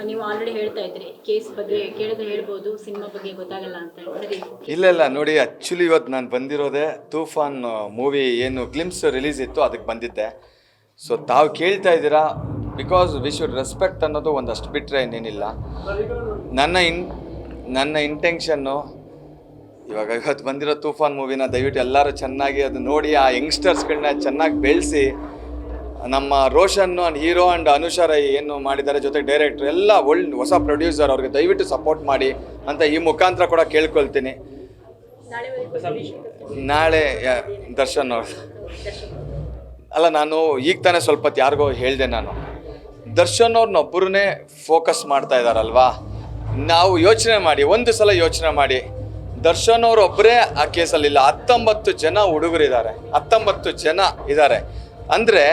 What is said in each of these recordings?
ನೀವು ಆಲ್ರೆಡಿ ಹೇಳ್ತಾ ಇದ್ರಿ ಕೇಸ್ ಬಗ್ಗೆ ಕೇಳಿದ್ರೆ ಹೇಳ್ಬೋದು, ಸಿನಿಮಾ ಬಗ್ಗೆ ಗೊತ್ತಾಗಲ್ಲ ಅಂತ ಹೇಳಿ. ಇಲ್ಲ ನೋಡಿ, ಆ್ಯಕ್ಚುಲಿ ಇವತ್ತು ನಾನು ಬಂದಿರೋದೇ ತೂಫಾನ್ ಮೂವಿ ಏನು ಗ್ಲಿಮ್ಸ್ ರಿಲೀಸ್ ಇತ್ತು ಅದಕ್ಕೆ ಬಂದಿದ್ದೆ. ಸೊ ತಾವು ಕೇಳ್ತಾ ಇದ್ದೀರಾ ಬಿಕಾಸ್ ವಿ ಶುಡ್ ರೆಸ್ಪೆಕ್ಟ್ ಅನ್ನೋದು ಒಂದಷ್ಟು ಬಿಟ್ಟರೆ ಇನ್ನೇನಿಲ್ಲ. ನನ್ನ ಇಂಟೆನ್ಷನ್ನು ಇವತ್ತು ಬಂದಿರೋ ತೂಫಾನ್ ಮೂವಿನ ದಯವಿಟ್ಟು ಎಲ್ಲರೂ ಚೆನ್ನಾಗಿ ಅದು ನೋಡಿ ಆ ಯಂಗ್ಸ್ಟರ್ಸ್ಗಳನ್ನ ಚೆನ್ನಾಗಿ ಬೆಳೆಸಿ, ನಮ್ಮ ರೋಷನ್ ಹೀರೋ ಆ್ಯಂಡ್ ಅನುಷಾ ರೈ ಏನು ಮಾಡಿದ್ದಾರೆ, ಜೊತೆ ಡೈರೆಕ್ಟ್ರ್ ಎಲ್ಲ ಹೊಸ ಪ್ರೊಡ್ಯೂಸರ್, ಅವ್ರಿಗೆ ದಯವಿಟ್ಟು ಸಪೋರ್ಟ್ ಮಾಡಿ ಅಂತ ಈ ಮುಖಾಂತರ ಕೂಡ ಕೇಳ್ಕೊಳ್ತೀನಿ. ನಾಳೆ ದರ್ಶನ್ ಅವ್ರು ಅಲ್ಲ, ನಾನು ಈಗ ತಾನೇ ಸ್ವಲ್ಪ ಹೊತ್ತು ಯಾರಿಗೋ ಹೇಳಿದೆ, ನಾನು ದರ್ಶನ್ ಅವ್ರನ್ನೊಬ್ಬರನ್ನೇ ಫೋಕಸ್ ಮಾಡ್ತಾ ಇದ್ದಾರಲ್ವಾ. ನಾವು ಯೋಚನೆ ಮಾಡಿ, ಒಂದು ಸಲ ಯೋಚನೆ ಮಾಡಿ, ದರ್ಶನ್ ಅವರು ಒಬ್ಬರೇ ಆ ಕೇಸಲ್ಲಿಲ್ಲ, 19 ಜನ ಹುಡುಗರಿದ್ದಾರೆ, 19 ಜನ ಇದ್ದಾರೆ. ಅಂದರೆ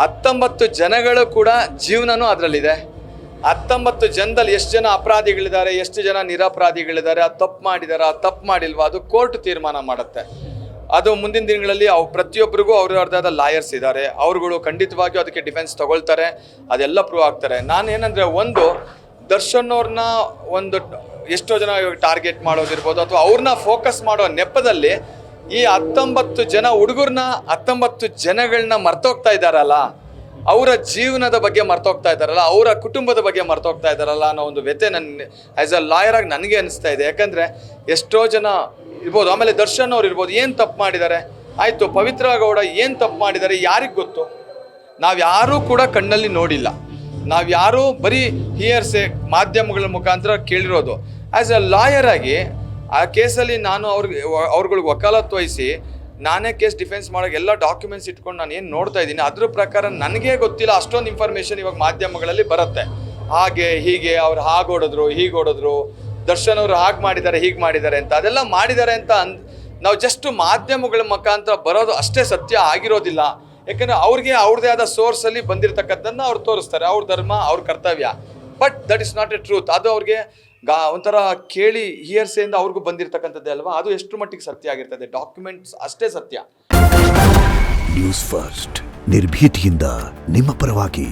19 ಜನಗಳು ಕೂಡ ಜೀವನನೂ ಅದರಲ್ಲಿದೆ. 19 ಜನದಲ್ಲಿ ಎಷ್ಟು ಜನ ಅಪರಾಧಿಗಳಿದ್ದಾರೆ, ಎಷ್ಟು ಜನ ನಿರಪರಾಧಿಗಳಿದ್ದಾರೆ, ಅದು ತಪ್ಪು ಮಾಡಿದಾರ ತಪ್ಪು ಮಾಡಿಲ್ವಾ, ಅದು ಕೋರ್ಟ್ ತೀರ್ಮಾನ ಮಾಡುತ್ತೆ. ಅದು ಮುಂದಿನ ದಿನಗಳಲ್ಲಿ ಪ್ರತಿಯೊಬ್ಬರಿಗೂ ಅವ್ರದ್ದಾದ ಲಾಯರ್ಸ್ ಇದ್ದಾರೆ, ಅವ್ರುಗಳು ಖಂಡಿತವಾಗಿಯೂ ಅದಕ್ಕೆ ಡಿಫೆನ್ಸ್ ತಗೊಳ್ತಾರೆ, ಅದೆಲ್ಲ ಪ್ರೂವ್ ಆಗ್ತಾರೆ. ನಾನು ಏನಂದರೆ, ಒಂದು ದರ್ಶನ್ ಅವ್ರನ್ನ ಒಂದು ಎಷ್ಟೋ ಜನ ಟಾರ್ಗೆಟ್ ಮಾಡೋದಿರ್ಬೋದು ಅಥವಾ ಅವ್ರನ್ನ ಫೋಕಸ್ ಮಾಡೋ ನೆಪದಲ್ಲಿ ಈ 19 ಜನ ಹುಡುಗರನ್ನ 19 ಜನಗಳನ್ನ ಮರ್ತೋಗ್ತಾ ಇದ್ದಾರಲ್ಲ, ಅವರ ಜೀವನದ ಬಗ್ಗೆ ಮರ್ತೋಗ್ತಾ ಇದ್ದಾರಲ್ಲ, ಅವರ ಕುಟುಂಬದ ಬಗ್ಗೆ ಮರ್ತೋಗ್ತಾ ಇದ್ದಾರಲ್ಲ ಅನ್ನೋ ಒಂದು ವ್ಯಥೆ ನನ್ನ ಆ್ಯಸ್ ಅ ಲಾಯರ್ ಆಗಿ ನನಗೆ ಅನಿಸ್ತಾ ಇದೆ. ಯಾಕಂದರೆ ಎಷ್ಟೋ ಜನ ಇರ್ಬೋದು, ಆಮೇಲೆ ದರ್ಶನ್ ಅವ್ರು ಇರ್ಬೋದು, ಏನು ತಪ್ಪು ಮಾಡಿದ್ದಾರೆ, ಆಯಿತು ಪವಿತ್ರ ಗೌಡ ಏನು ತಪ್ಪು ಮಾಡಿದ್ದಾರೆ ಯಾರಿಗೆ ಗೊತ್ತು. ನಾವು ಯಾರೂ ಕೂಡ ಕಣ್ಣಲ್ಲಿ ನೋಡಿಲ್ಲ, ನಾವು ಯಾರೂ ಬರೀ ಹಿಯರ್ಸೆ ಮಾಧ್ಯಮಗಳ ಮುಖಾಂತರ ಕೇಳಿರೋದು. ಆ್ಯಸ್ ಅ ಲಾಯರ್ ಆಗಿ ಆ ಕೇಸಲ್ಲಿ ನಾನು ಅವ್ರುಗಳಿಗೆ ವಕಾಲತ್ತು ವಹಿಸಿ ನಾನೇ ಕೇಸ್ ಡಿಫೆನ್ಸ್ ಮಾಡೋಕ್ಕೆ ಎಲ್ಲ ಡಾಕ್ಯುಮೆಂಟ್ಸ್ ಇಟ್ಕೊಂಡು ನಾನು ಏನು ನೋಡ್ತಾ ಇದ್ದೀನಿ, ಅದ್ರ ಪ್ರಕಾರ ನನಗೇ ಗೊತ್ತಿಲ್ಲ ಅಷ್ಟೊಂದು ಇನ್ಫಾರ್ಮೇಷನ್ ಇವಾಗ ಮಾಧ್ಯಮಗಳಲ್ಲಿ ಬರುತ್ತೆ. ಹಾಗೆ ಹೀಗೆ ಅವ್ರು ಹಾಗೆ ಹೀಗೆ ದರ್ಶನ್ ಅವರು ಹಾಗೆ ಮಾಡಿದ್ದಾರೆ ಹೀಗೆ ಮಾಡಿದ್ದಾರೆ ಅಂತ, ಅದೆಲ್ಲ ಮಾಡಿದ್ದಾರೆ ಅಂತ ನಾವು ಜಸ್ಟ್ ಮಾಧ್ಯಮಗಳ ಮುಖಾಂತರ ಬರೋದು ಅಷ್ಟೇ ಸತ್ಯ ಆಗಿರೋದಿಲ್ಲ. ಯಾಕಂದರೆ ಅವ್ರಿಗೆ ಅವ್ರದ್ದೇ ಆದ ಸೋರ್ಸಲ್ಲಿ ಬಂದಿರತಕ್ಕಂಥದ್ದನ್ನು ಅವ್ರು ತೋರಿಸ್ತಾರೆ, ಅವ್ರ ಧರ್ಮ ಅವ್ರ ಕರ್ತವ್ಯ. But that is not A truth. ಅದು ಅವ್ರಿಗೆ ಒಂಥರ ಕೇಳಿ ಹಿಯರ್ಸೆಯಿಂದ ಅವ್ರಿಗೂ ಬಂದಿರತಕ್ಕಂಥದ್ದೇ ಅಲ್ವಾ, ಅದು ಎಷ್ಟು ಮಟ್ಟಿಗೆ ಸತ್ಯ ಆಗಿರ್ತದೆ, ಡಾಕ್ಯುಮೆಂಟ್ಸ್ ಅಷ್ಟೇ ಸತ್ಯ. ನ್ಯೂಸ್ ಫಸ್ಟ್ ನಿರ್ಭೀತಿಯಿಂದ ನಿಮ್ಮ ಪರವಾಗಿ.